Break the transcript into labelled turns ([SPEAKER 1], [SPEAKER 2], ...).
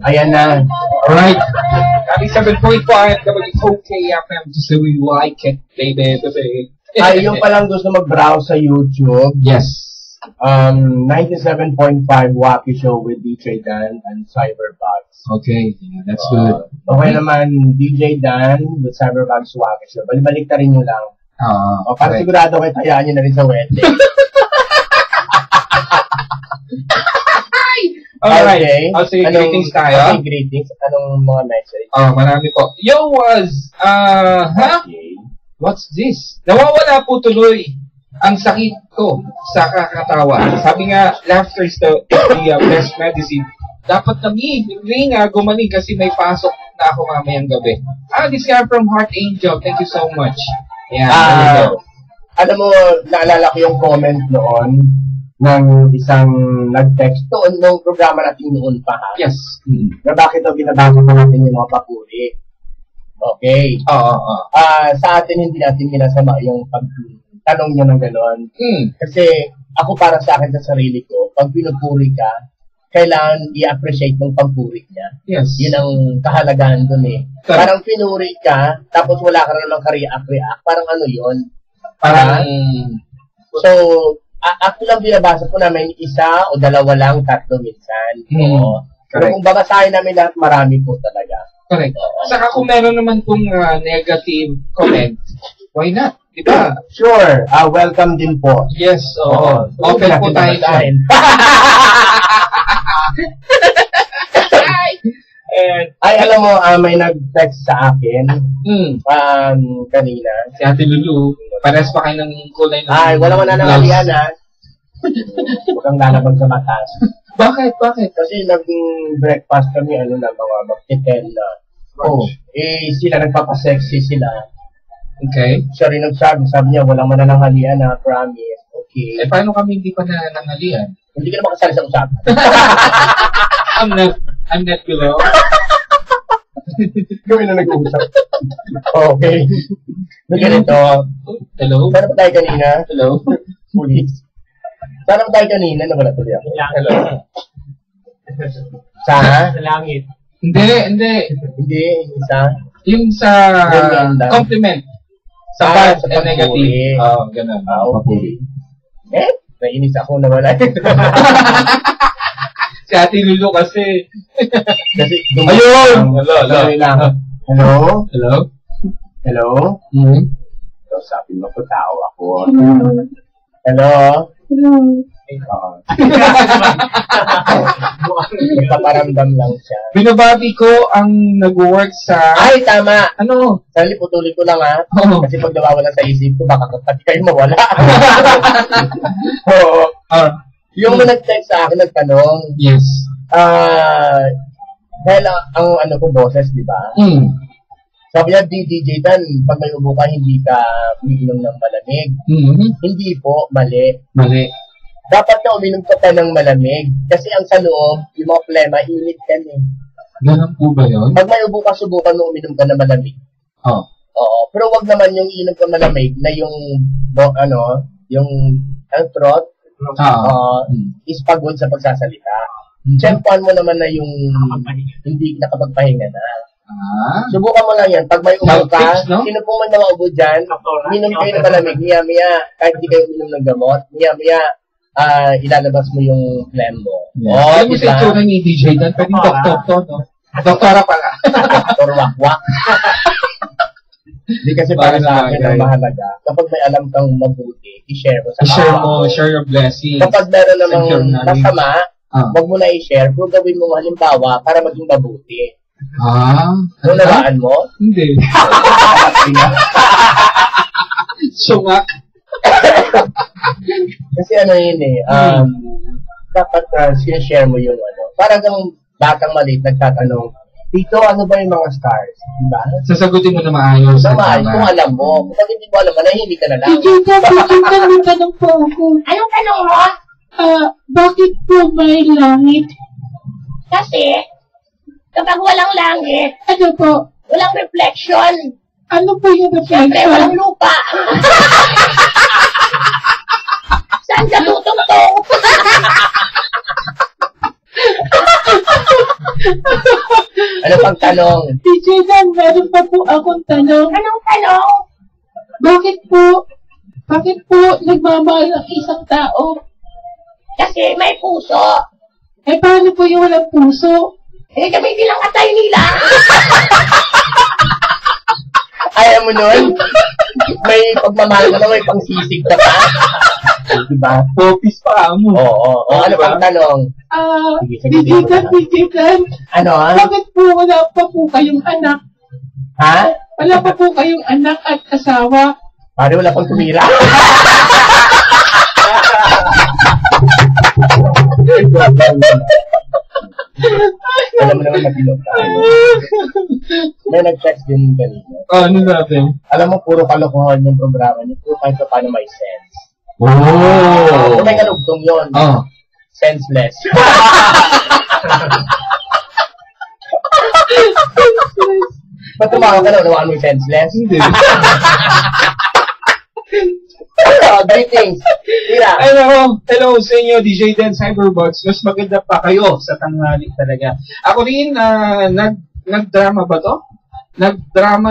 [SPEAKER 1] Ayan na.
[SPEAKER 2] Alright. 97.5 WOKFM. Just so we like it, baby.
[SPEAKER 1] Ay, yung palang gusto mag-browse sa YouTube.
[SPEAKER 2] Yes.
[SPEAKER 1] 97.5 Wacky Show with DJ Dan and Cyberbugs.
[SPEAKER 2] Okay, yeah, that's good.
[SPEAKER 1] Okay naman, DJ Dan with Cyberbugs Wacky Show. Balik-balik na rin nyo lang. Para
[SPEAKER 2] okay.
[SPEAKER 1] sigurado kayo tayaan nyo na rin sa wedding.
[SPEAKER 2] Alright.
[SPEAKER 1] Okay.
[SPEAKER 2] Sige, greetings tayo.
[SPEAKER 1] Okay, greetings. Anong mga message?
[SPEAKER 2] Marami po. Yo,
[SPEAKER 1] Okay.
[SPEAKER 2] What's this? Nawawala po tuloy ang sakit ko sa kakatawa. Sabi nga, laughter is the best medicine. Dapat kami, gumaling kasi may pasok na ako mamayang gabi. This guy from Heart Angel. Thank you so much. Yeah, there we go.
[SPEAKER 1] Alam mo, naalala ko yung comment noon ng isang nag-text doon ng programa natin noon pa ha.
[SPEAKER 2] Yes.
[SPEAKER 1] Na bakit daw binabasa pa natin yung mga papuri. Okay. Sa atin, hindi natin minasama yung pagtanong niya ng gano'n. Kasi ako para sa akin sa sarili ko, pag pinupuri ka, kailangan i-appreciate ng pagpuri niya.
[SPEAKER 2] Yes.
[SPEAKER 1] Yun ang kahalagahan doon eh.
[SPEAKER 2] Correct.
[SPEAKER 1] Parang pinuri ka, tapos wala ka naman ka-react. Parang ano yun?
[SPEAKER 2] Parang...
[SPEAKER 1] So, ako lang binabasa ko namin isa o dalawa lang, tatlo minsan. Pero kung babasahin namin lahat, marami po talaga.
[SPEAKER 2] Correct. Saka kung meron naman pong negative comment, why not? Diba?
[SPEAKER 1] Sure. Welcome din po.
[SPEAKER 2] Yes. Open po tayo dyan.
[SPEAKER 1] Ay, alam mo, may nag-text sa akin kanina.
[SPEAKER 2] Si Ate Lulu, pares pa kayo ng kulay ng...
[SPEAKER 1] Ay, wala mananangalian ha. Huwag kang lalabag sa matas.
[SPEAKER 2] Bakit?
[SPEAKER 1] Kasi nag-breakfast kami, na mga mag-10 na. Sila nagpapasexy sila.
[SPEAKER 2] Okay.
[SPEAKER 1] Siya rin nagsabi niya, walang mananangalian ha, promise. Okay.
[SPEAKER 2] Paano kami hindi pa nanangalian?
[SPEAKER 1] Hindi ka na makasali sa usapan.
[SPEAKER 2] I'm not below.
[SPEAKER 1] Kami na nag-uusap. Okay. Ganito.
[SPEAKER 2] Hello?
[SPEAKER 1] Saan pa tayo kanina?
[SPEAKER 2] Hello?
[SPEAKER 1] Police. Saan pa tayo kanina? Nawala tuloy ako.
[SPEAKER 2] Hello?
[SPEAKER 1] Sa
[SPEAKER 3] langit.
[SPEAKER 2] Hindi.
[SPEAKER 1] Hindi. Isa?
[SPEAKER 2] Yung sa compliment. Sa bad and negative. Ganun.
[SPEAKER 1] Okay. Nainis ako na wala.
[SPEAKER 2] Si Ate Lulu kasi.
[SPEAKER 1] Ayun!
[SPEAKER 2] Hello?
[SPEAKER 1] Hello? So, sabi mo po tao ako. Hello? Paparamdam lang siya.
[SPEAKER 2] Binabati ko ang nag-work sa...
[SPEAKER 1] Ay, tama!
[SPEAKER 2] Ano?
[SPEAKER 1] Sali, putulin ko lang ha. Kasi pag nawawala sa isip ko, baka kapati kayo mawala. Yung nag-text sa akin, nagtanong.
[SPEAKER 2] Yes.
[SPEAKER 1] Dahil ang ko, boses, di ba? Sabi niya, DJ Dan, pag may ubo ka, hindi ka umiinom ng malamig. Hindi po, mali. Dapat na uminom ka pa ng malamig. Kasi ang sa loob, yung mga plema, init yan eh.
[SPEAKER 2] Ganun po ba yun?
[SPEAKER 1] Pag may ubo ka, subukan mo uminom ka ng malamig. Oo. Pero wag naman yung inom ka malamig na yung, yung throat, is pagod sa pagsasalita. Tsempuan mo naman na yung hindi nakapagpahinga na. Subukan mo lang yan. Pag may ubo ka, sino pong man mga ubo dyan, minom kayo ng malamig, miya-miya, kahit hindi kayo uminom ng gamot, miya-miya, ilalabas mo yung phlegm mo.
[SPEAKER 2] Alam mo sa itsura ni DJ Dan, pwedeng doktor to, no? Doktora pala.
[SPEAKER 1] Doktor Wakwak. Hindi kasi para sa akin ang mahalaga. Kapag may alam kang mabuti, i-share mo sa
[SPEAKER 2] share your blessings.
[SPEAKER 1] Kapag meron namang masama, wag mo na i-share, pero gawin mo halimbawa para maging mabuti. Unawaan mo?
[SPEAKER 2] Hindi. Sungak.
[SPEAKER 1] Kasi yun eh, dapat share mo yung parang kang batang maliit nagtatanong, Tito, ano ba yung mga stars? Diba?
[SPEAKER 2] Sasagutin mo na maayos.
[SPEAKER 1] Kung alam mo. Kung hindi mo alam, manahimik ka na lang.
[SPEAKER 4] May tanong po ako.
[SPEAKER 5] Anong tanong mo?
[SPEAKER 4] Bakit po may langit?
[SPEAKER 5] Kasi, kapag walang langit,
[SPEAKER 4] Ano po?
[SPEAKER 5] walang reflection.
[SPEAKER 4] Ano po yung
[SPEAKER 5] Siyempre, walang
[SPEAKER 4] reflection?
[SPEAKER 5] lupa. Saan ka tutungtong?
[SPEAKER 1] Ano pang tanong?
[SPEAKER 4] DJ Dan, meron pa po akong tanong.
[SPEAKER 5] Anong tanong?
[SPEAKER 4] Bakit po nagmamahal ang isang tao?
[SPEAKER 5] Kasi may puso.
[SPEAKER 4] Eh, paano po yung walang puso?
[SPEAKER 5] Eh, kami bilang atay nila.
[SPEAKER 1] Ayaw mo nun? May pagmamahal ka na, may pangsisig ka pa. Diba?
[SPEAKER 2] Popis pa mo.
[SPEAKER 1] Oo. Ano
[SPEAKER 2] Diba?
[SPEAKER 1] pang tanong?
[SPEAKER 4] DJ Dan,
[SPEAKER 1] Ano ha?
[SPEAKER 4] bakit po wala pa po kayong anak?
[SPEAKER 1] Ha?
[SPEAKER 4] Wala pa po kayong anak at asawa?
[SPEAKER 1] Pare, wala pang tumira. Alam mo naman matilog tayo. May nag-text din kanina.
[SPEAKER 2] Ano natin?
[SPEAKER 1] Alam mo, puro kalokohan yung programa niyo. Puro kahit pa paano may sense.
[SPEAKER 2] Oh!
[SPEAKER 1] Kung may kalugtong yun, senseless. Ba't tumawa ka na? Nawaan mo yung senseless?
[SPEAKER 2] Hindi.
[SPEAKER 1] Greetings. Tira.
[SPEAKER 2] Ay nako, hello sa inyo, DJ Dan Cyberbots. Mas maganda pa kayo sa tanghali talaga. Ako rin, nag-drama ba to? Nag-drama